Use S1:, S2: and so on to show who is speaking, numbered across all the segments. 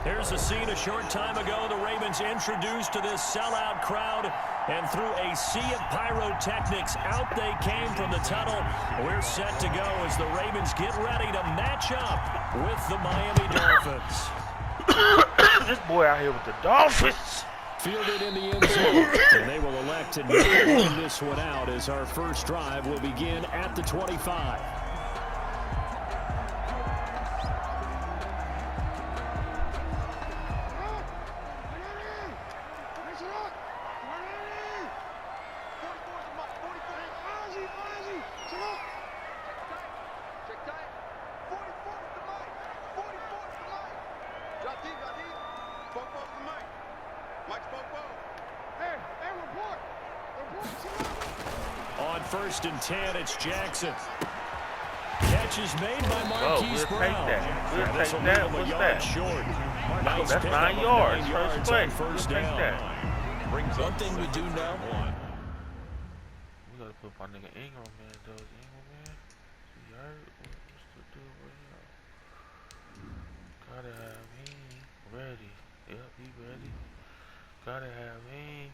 S1: Here's a scene a short time ago. The Ravens introduced to this sellout crowd, and through a sea of pyrotechnics, out they came from the tunnel. We're set to go as the Ravens get ready to match up with the Miami Dolphins.
S2: This boy out here with the Dolphins.
S1: Fielded in the end zone, and they will elect to not win this one out as our first drive will begin at the 25. On 1st and 10, it's Jackson. Catch is made by Marquise Brown.
S2: We'll take that. What's that?
S1: Short. Nice
S2: that's 9 yards. First play.
S1: First
S2: we'll
S1: down.
S2: That.
S1: One thing we do know.
S2: We gotta put my nigga Ingram, man. Though Ingram, man. He hurt. What's the deal right now? Gotta have him ready. Yep, he ready. Gotta have him.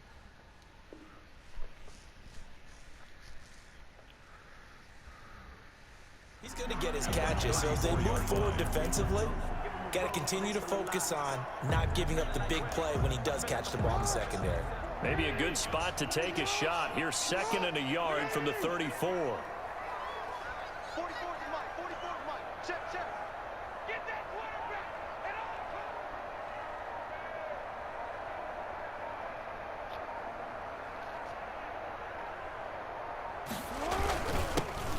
S3: He's going to get his catches, so as they move forward defensively, got to continue to focus on not giving up the big play when he does catch the ball in the secondary.
S1: Maybe a good spot to take a shot. Here's 2nd and a yard from the 34.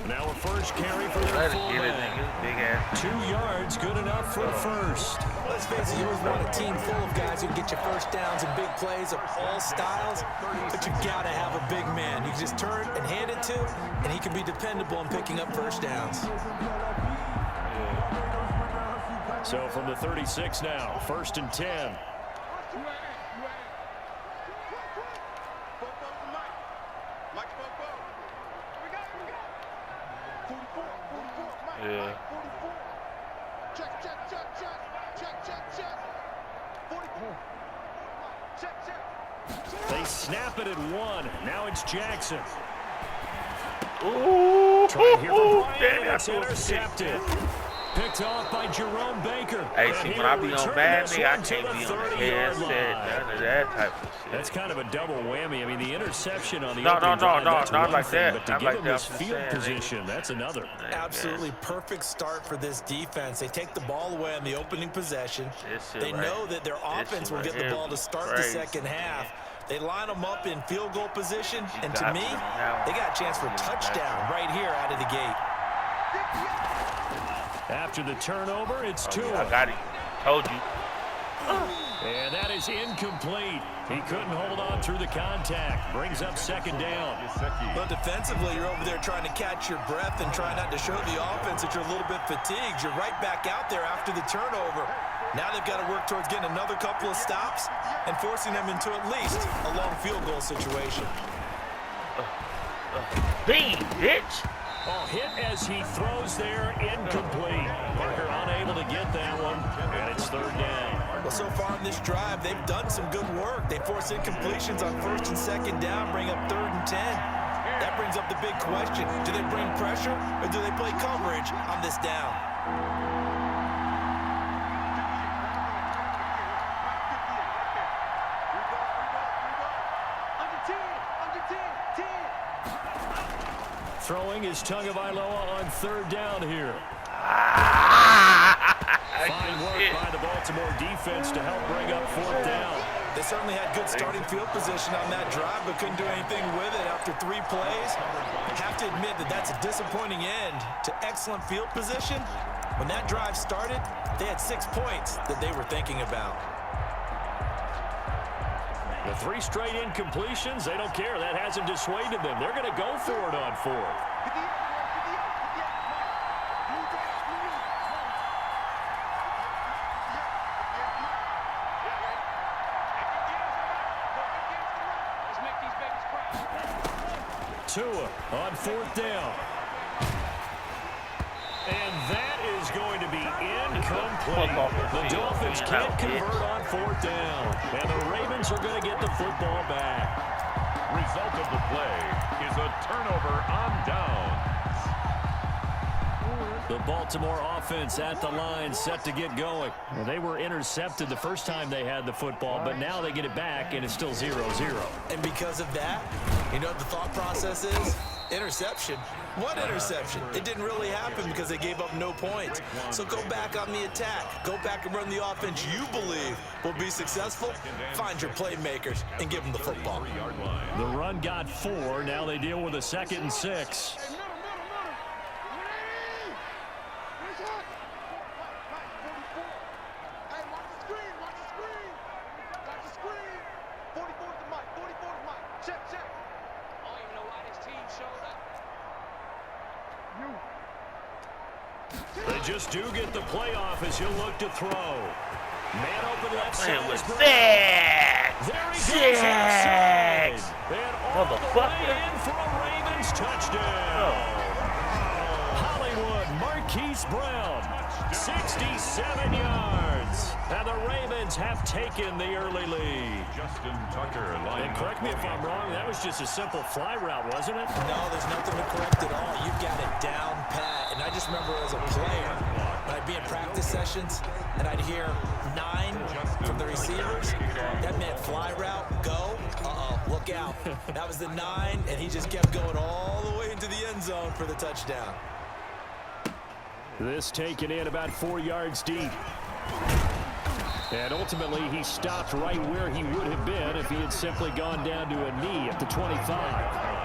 S1: Now a first carry for their fullback. 2 yards, good enough for a first.
S3: Let's face it, you always want a team full of guys who can get you first downs and big plays of all styles, but you've got to have a big man. You can just turn and hand it to, and he can be dependable in picking up first downs.
S1: So from the 36 now, 1st and 10.
S2: Yeah.
S1: They snap it at 1. Now it's Jackson.
S2: Ooh,
S1: It's intercepted. Picked off by Jerome Baker.
S2: Hey, see, when I be on Madden, I can't be on the headset, none of that type of shit.
S1: That's kind of a double whammy. I mean, the interception on the
S2: No,
S1: opening drive, that's
S2: not
S1: one
S2: like
S1: thing,
S2: that.
S1: but to
S2: Not
S1: give
S2: like
S1: him
S2: that,
S1: this
S2: I'm
S1: field
S2: saying,
S1: position, that's another.
S3: Absolutely perfect start for this defense. They take the ball away on the opening possession. They know that their offense will get the ball to start the second half. They line them up in field goal position, and to me, they got a chance for a touchdown right here out of the gate.
S1: After the turnover, it's Tua.
S2: I got it. Told you.
S1: And that is incomplete. He couldn't hold on through the contact. Brings up 2nd down.
S3: Well, defensively, you're over there trying to catch your breath and try not to show the offense that you're a little bit fatigued. You're right back out there after the turnover. Now they've got to work towards getting another couple of stops and forcing them into at least a long field goal situation.
S2: Bean, bitch.
S1: Oh, hit as he throws there, incomplete. Parker unable to get that one, and it's 3rd down.
S3: Well, so far in this drive, they've done some good work. They force incompletions on 1st and 2nd down, bring up 3rd and 10. That brings up the big question. Do they bring pressure, or do they play coverage on this down?
S1: Throwing is Tagovailoa on 3rd down here. Fine work by the Baltimore defense to help bring up 4th down.
S3: They certainly had good starting field position on that drive, but couldn't do anything with it after 3 plays. I have to admit that that's a disappointing end to excellent field position. When that drive started, they had 6 points that they were thinking about.
S1: The 3 straight incompletions, they don't care. That hasn't dissuaded them. They're going to go for it on 4th. Tua on 4th down. And that is going to be incomplete. Incomplete. The Dolphins can't convert on 4th down. And the Ravens are going to get the football back.
S4: Result of the play is a turnover on downs.
S1: The Baltimore offense at the line, set to get going. Well, they were intercepted the first time they had the football, but now they get it back, and it's still 0-0.
S3: And because of that, you know what the thought process is? Interception. What interception? It didn't really happen because they gave up no points. So go back on the attack. Go back and run the offense you believe will be successful. Find your playmakers and give them the football.
S1: The run got 4. Now they deal with a 2nd and 6. They just do get the playoff as he'll look to throw. Man open left side. There he goes outside. And all the way in for a Ravens touchdown. Hollywood Marquise Brown, 67 yards. And the Ravens have taken the early lead.
S4: Justin Tucker.
S1: And correct me if I'm wrong, that was just a simple fly route, wasn't it?
S3: No, there's nothing to correct at all. You've got it down pat. And I just remember as a player, when I'd be in practice sessions and I'd hear 9 from the receivers, that meant fly route, go, look out. That was the 9, and he just kept going all the way into the end zone for the touchdown.
S1: This taken in about 4 yards deep. And ultimately, he stopped right where he would have been if he had simply gone down to a knee at the 25.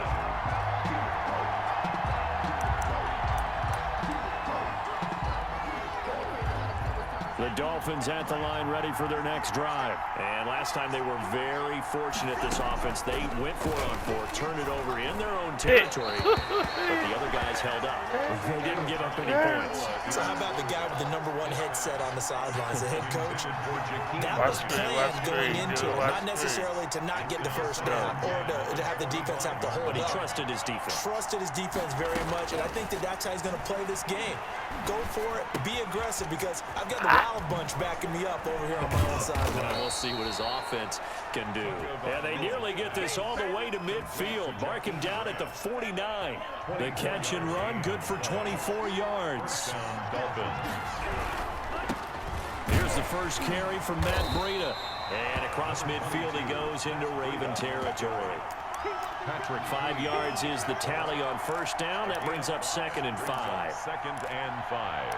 S1: The Dolphins at the line ready for their next drive. And last time they were very fortunate, this offense. They went for it on 4, turned it over in their own territory, but the other guys held up. They didn't give up any points.
S3: So how about the guy with the #1 headset on the sidelines, the head coach? That was planned going into it, not necessarily to not get the first down or to have the defense have to hold
S1: But he
S3: up.
S1: trusted his defense.
S3: Trusted his defense very much, and I think that's how he's going to play this game. Go for it, be aggressive, because I've got the wild bunch backing me up over here on my own side.
S1: And we'll see what his offense can do. And they nearly get this all the way to midfield. Mark him down at the 49. The catch and run, good for 24 yards. Here's the first carry from Matt Breida. And across midfield he goes into Raven territory. 5 yards is the tally on first down. That brings up 2nd and 5.
S4: 2nd and 5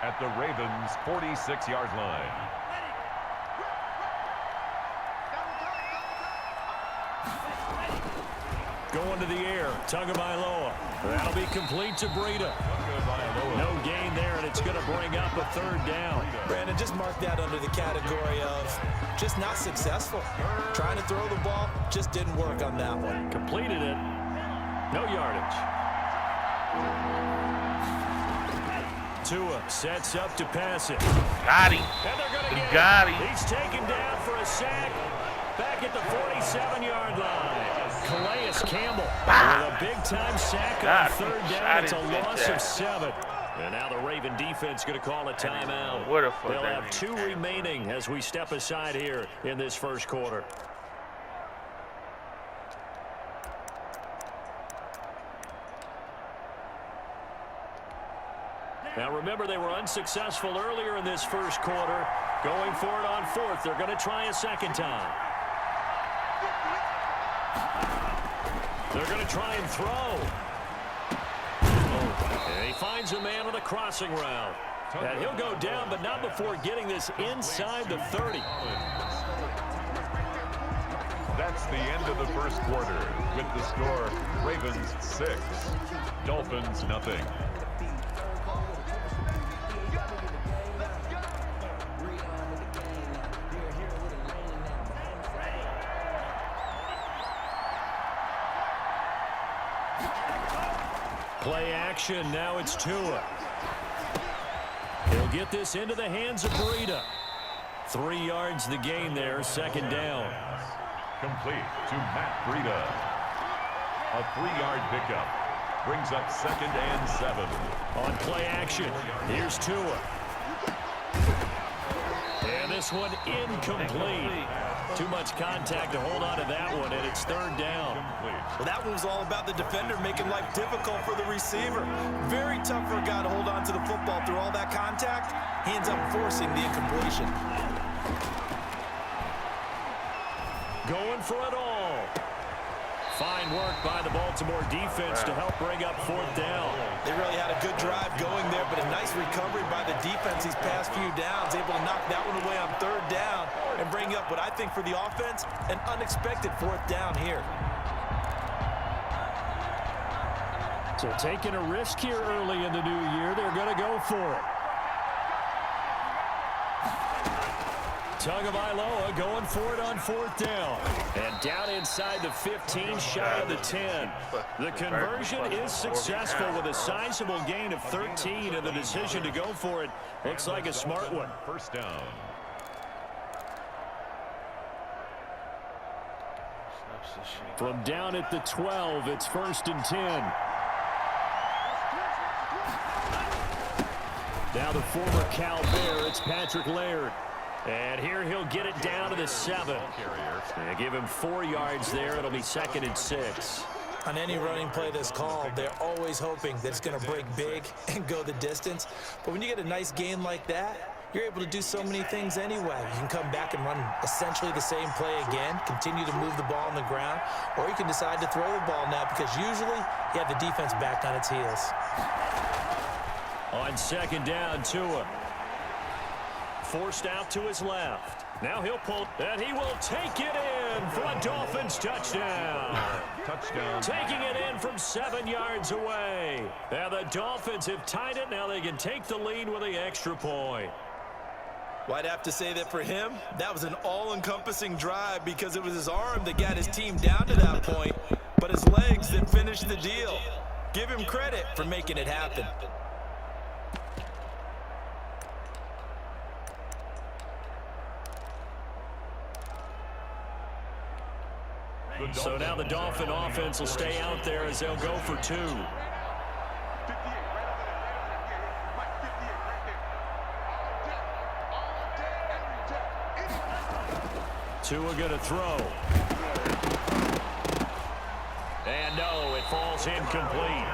S4: at the Ravens' 46-yard line.
S1: Going to the air, Tagovailoa. That'll be complete to Breida. No gain there, and it's going to bring up a 3rd down.
S3: Brandon, just mark that under the category of just not successful. Trying to throw the ball, just didn't work on that one.
S1: Completed it. No yardage. Tua sets up to pass it.
S2: Got him.
S1: And they're going to get
S2: Got
S1: him.
S2: him.
S1: He's taken down for a sack back at the 47-yard line. Calais Campbell with a big-time sack on 3rd down. It's a loss of 7. And now the Raven defense going to call a timeout. They'll have 2 remaining as we step aside here in this first quarter. Now remember, they were unsuccessful earlier in this first quarter. Going for it on 4th. They're going to try a 2nd time. They're going to try and throw. And he finds a man on the crossing route. And he'll go down, but not before getting this inside the 30.
S4: That's the end of the first quarter with the score Ravens 6, Dolphins nothing.
S1: Play action. Now it's Tua. He'll get this into the hands of Breida. 3 yards the gain there. 2nd down.
S4: Complete to Matt Breida. A 3-yard pickup. Brings up 2nd and 7.
S1: On play action, here's Tua. this one incomplete. Too much contact to hold on to that one, and it's third down.
S3: Well, that one was all about the defender making life difficult for the receiver. Very tough for a guy to hold on to the football through all that contact. He ends up forcing the incompletion.
S1: Going for it all. Fine work by the Baltimore defense to help bring up fourth down.
S3: They really had a good drive going there, but a nice recovery by the defense these past few downs, able to knock that one away on third down and bring up what I think for the offense, an unexpected fourth down here.
S1: So taking a risk here early in the new year, they're going to go for it. Tagovailoa going for it on fourth down. And down inside the 15, shy of the 10. The conversion is successful with a sizable gain of 13, and the decision to go for it looks like a smart one.
S4: First down.
S1: From down at the 12, it's 1st and 10. Now the former Cal Bear, it's Patrick Laird. And here he'll get it down to the 7. And give him 4 yards there. It'll be 2nd and 6.
S3: On any running play that's called, they're always hoping that it's going to break big and go the distance. But when you get a nice gain like that, you're able to do so many things anyway. You can come back and run essentially the same play again, continue to move the ball on the ground, or you can decide to throw the ball now because usually you have the defense back on its heels.
S1: On 2nd down, Tua. Forced out to his left. Now he'll pull, and he will take it in for a Dolphins touchdown.
S4: Touchdown.
S1: Taking it in from 7 yards away. And the Dolphins have tied it. Now they can take the lead with the extra point.
S3: Well, I'd have to say that for him, that was an all-encompassing drive because it was his arm that got his team down to that point, but his legs that finished the deal. Give him credit for making it happen.
S1: So now the Dolphin offense will stay out there as they'll go for 2. Tua going to throw. And no, it falls incomplete.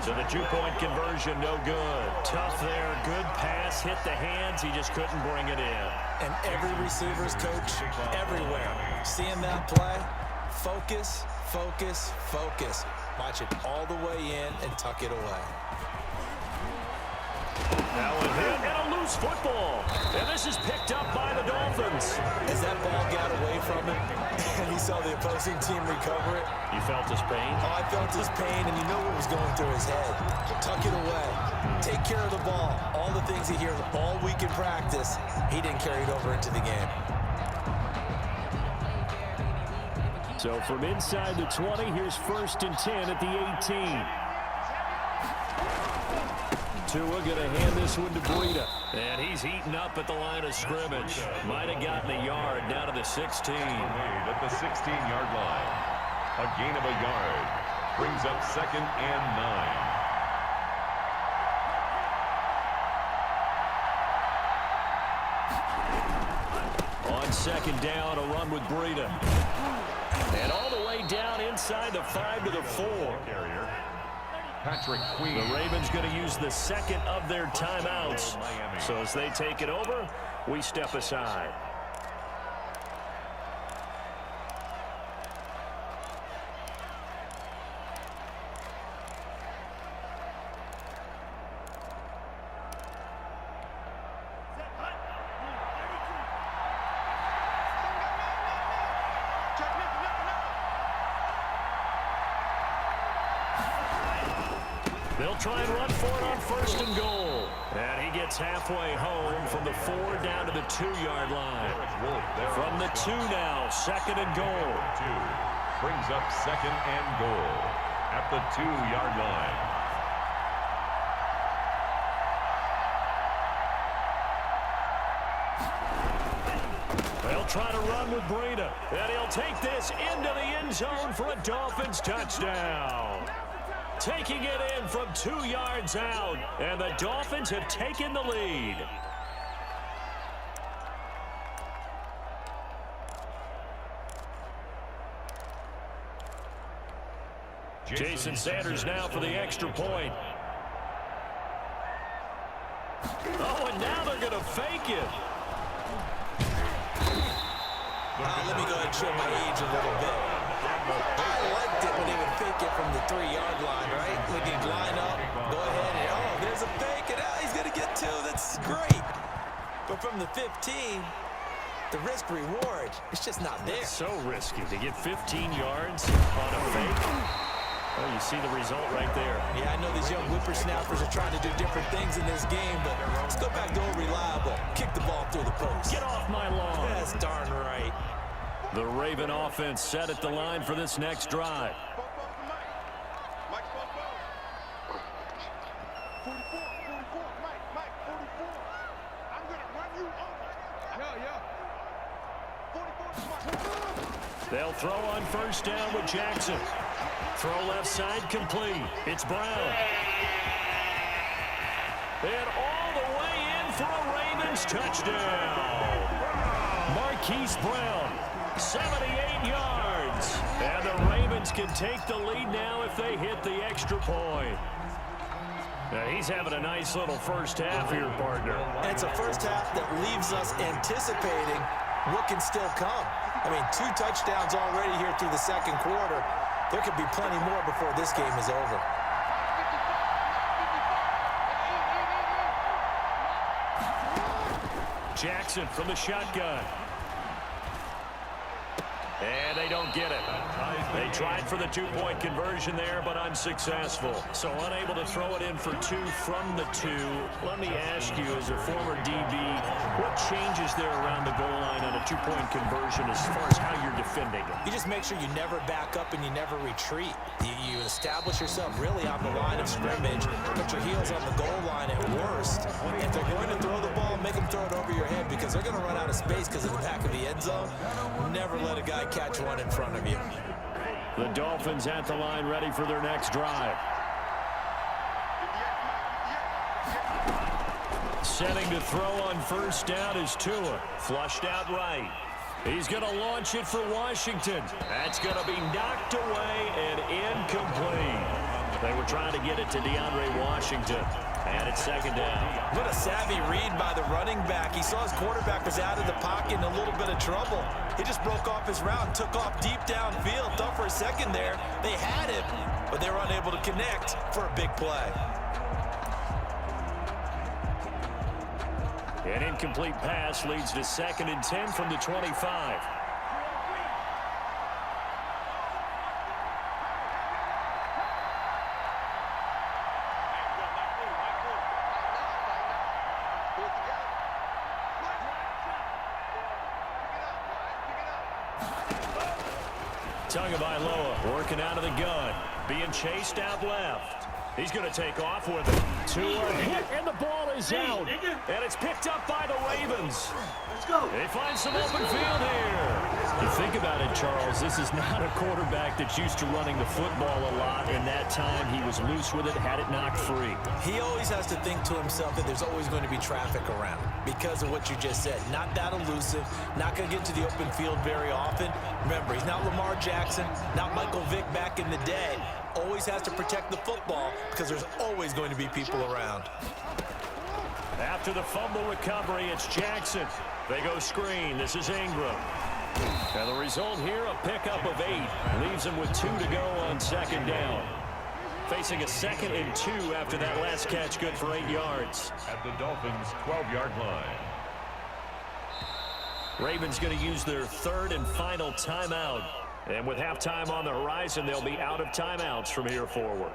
S1: So the 2-point conversion, no good. Tough there, good pass, hit the hands, he just couldn't bring it in.
S3: And every receiver's coach everywhere, seeing that play, focus, focus, focus. Watch it all the way in and tuck it away.
S1: Now a hit and a loose football. And this is picked up by the Dolphins.
S3: As that ball got away from him and he saw the opposing team recover it.
S1: You felt his pain?
S3: Oh, I felt his pain, and you know what was going through his head. Tuck it away. Take care of the ball. All the things he hears all week in practice, he didn't carry it over into the game.
S1: So from inside the 20, here's 1st and 10 at the 18. Tua going to hand this one to Breida. And he's heating up at the line of scrimmage. Might have gotten a yard down to the 16.
S4: Made at the 16-yard line. A gain of a yard. Brings up 2nd and 9.
S1: On 2nd down, a run with Breida. And all the way down inside the 5 to the 4.
S4: Carrier. Patrick Queen.
S1: The Ravens going to use the 2nd of their timeouts. So as they take it over, we step aside. They'll try and run for it on 1st and goal. And he gets halfway home from the 4 down to the 2-yard line. From the 2 now, 2nd and goal.
S4: 2 brings up 2nd and goal at the 2-yard line.
S1: They'll try to run with Breida. And he'll take this into the end zone for a Dolphins touchdown. Taking it in from 2 yards out, and the Dolphins have taken the lead. Jason Sanders now for the extra point. Oh, and now they're going to fake it.
S3: Let me go ahead and show my age a little bit. I liked it when they would fake it from the 3-yard line, right? When you line up, go ahead and, oh, there's a fake, and he's going to get 2. That's great. But from the 15, the risk-reward, it's just not there.
S1: It's so risky to get 15 yards on a fake. Oh, you see the result right there.
S3: Yeah, I know these young whippersnappers are trying to do different things in this game, but let's go back to old reliable. Kick the ball through the post.
S1: Get off my lawn.
S3: That's darn right.
S1: The Raven offense set at the line for this next drive. They'll throw on first down with Jackson. Throw left side complete. It's Brown. And all the way in for a Ravens touchdown. Marquise Brown, 78 yards. And the Ravens can take the lead now if they hit the extra point. Now he's having a nice little first half here, partner.
S3: And it's a first half that leaves us anticipating what can still come. I mean, 2 touchdowns already here through the second quarter. There could be plenty more before this game is over.
S1: Jackson from the shotgun. And they don't get it. They tried for the 2-point conversion there, but unsuccessful. So unable to throw it in for 2 from the 2. Let me ask you, as a former DB, what changes there around the goal line on a 2-point conversion as far as how you're defending it?
S3: You just make sure you never back up and you never retreat. You establish yourself really on the line of scrimmage, put your heels on the goal line at worst. If they're going to throw the ball, make them throw it over your head because they're going to run out of space because of the back of the end zone. Never let a guy catch one in front of you.
S1: The Dolphins at the line ready for their next drive. Setting to throw on first down is Tua. Flushed out right. He's going to launch it for Washington. That's going to be knocked away and incomplete. They were trying to get it to DeAndre Washington. And it's second down.
S3: What a savvy read by the running back. He saw his quarterback was out of the pocket in a little bit of trouble. He just broke off his route and took off deep downfield. Thought for a second there they had him, but they were unable to connect for a big play.
S1: An incomplete pass leads to 2nd and 10 from the 25. Tagovailoa working out of the gun, being chased out left. He's going to take off with it. Tua hit, and the ball is out. And it's picked up by the Ravens. Let's go. They find some open field here. You think about it, Charles, this is not a quarterback that's used to running the football a lot. In that time, he was loose with it, had it knocked free.
S3: He always has to think to himself that there's always going to be traffic around because of what you just said. Not that elusive, not going to get to the open field very often. Remember, he's not Lamar Jackson, not Michael Vick back in the day. Always has to protect the football because there's always going to be people around.
S1: After the fumble recovery, it's Jackson. They go screen. This is Ingram. And the result here, a pickup of 8. Leaves him with 2 to go on second down. Facing a 2nd and 2 after that last catch, good for 8 yards.
S4: At the Dolphins' 12-yard line.
S1: Ravens going to use their 3rd and final timeout. And with halftime on the horizon, they'll be out of timeouts from here forward.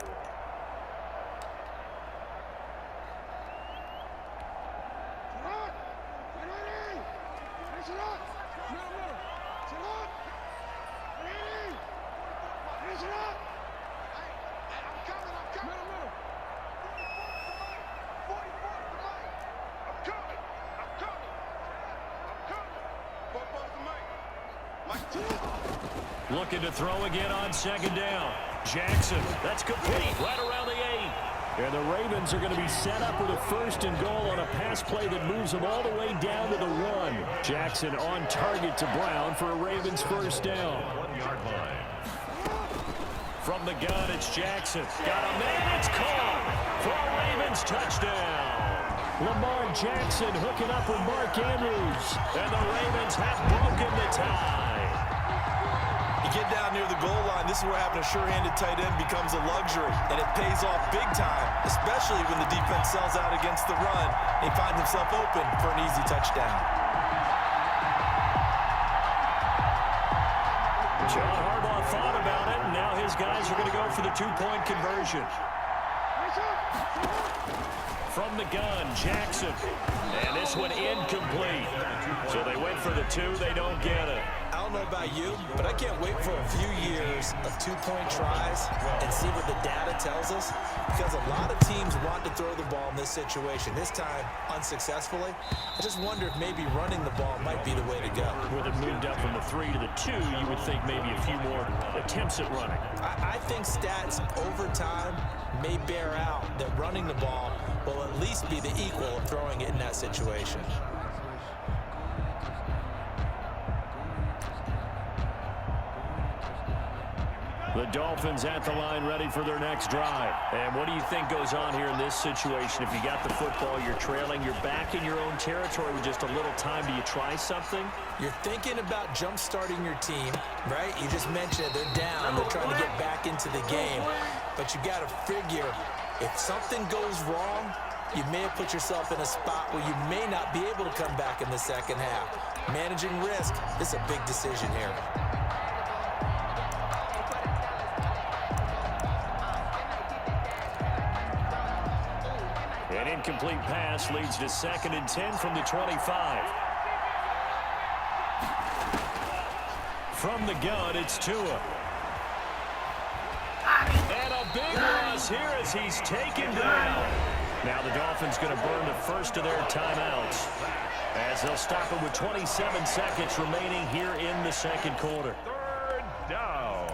S1: Looking to throw again on second down. Jackson, that's complete, right around the 8. And the Ravens are going to be set up with a 1st and goal on a pass play that moves them all the way down to the 1. Jackson on target to Brown for a Ravens first down.
S4: 1-yard line.
S1: From the gun, it's Jackson. Got a man, it's caught for a Ravens touchdown. Lamar Jackson hooking up with Mark Andrews. And the Ravens have broken the tie.
S3: You get down near the goal line, this is where having a sure-handed tight end becomes a luxury, and it pays off big time, especially when the defense sells out against the run, and he finds himself open for an easy touchdown.
S1: John Harbaugh thought about it, and now his guys are going to go for the two-point conversion. From the gun, Jackson. And this one incomplete. So they went for the two, they don't get it.
S3: I don't know about you, but I can't wait for a few years of two-point tries and see what the data tells us, because a lot of teams want to throw the ball in this situation. This time, unsuccessfully. I just wonder if maybe running the ball might be the way to go.
S1: With it moved up from the 3 to the 2, you would think maybe a few more attempts at running.
S3: I think stats over time may bear out that running the ball will at least be the equal of throwing it in that situation.
S1: The Dolphins at the line ready for their next drive. And what do you think goes on here in this situation? If you got the football, you're trailing, you're back in your own territory with just a little time. Do you try something?
S3: You're thinking about jump-starting your team, right? You just mentioned it. They're down. They're trying to get back into the game. But you got to figure, if something goes wrong, you may have put yourself in a spot where you may not be able to come back in the second half. Managing risk is a big decision here.
S1: An incomplete pass leads to 2nd and 10 from the 25. From the gun, it's Tua. And a big loss here as he's taken down. Now the Dolphins going to burn the first of their timeouts as they'll stop it with 27 seconds remaining here in the second quarter.
S4: 3rd down.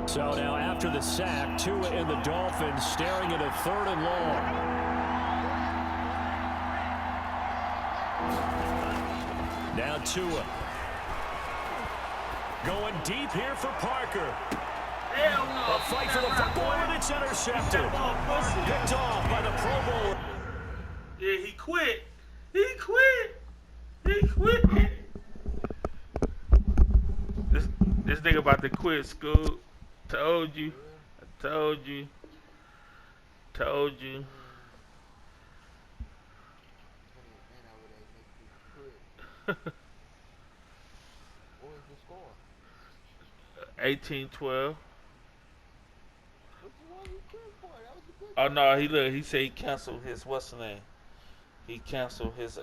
S1: So now after the sack, Tua and the Dolphins staring at a 3rd and long. Now Tua. Going deep here for Parker. A fight for the football, and it's intercepted. Picked off by the Pro Bowler.
S2: Yeah, he quit. He quit. He quit. This nigga about to quit school. Told you. I told you. Told you. 18-12. Oh no, he said he canceled his what's the name? He canceled his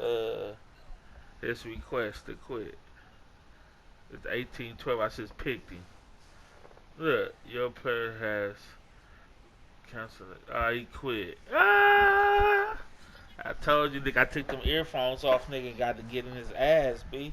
S2: request to quit. It's 18-12. I just picked him. Look, your player has canceled it. Ah, he quit. Ah! I told you, nigga, I took them earphones off, nigga, got to get in his ass, B.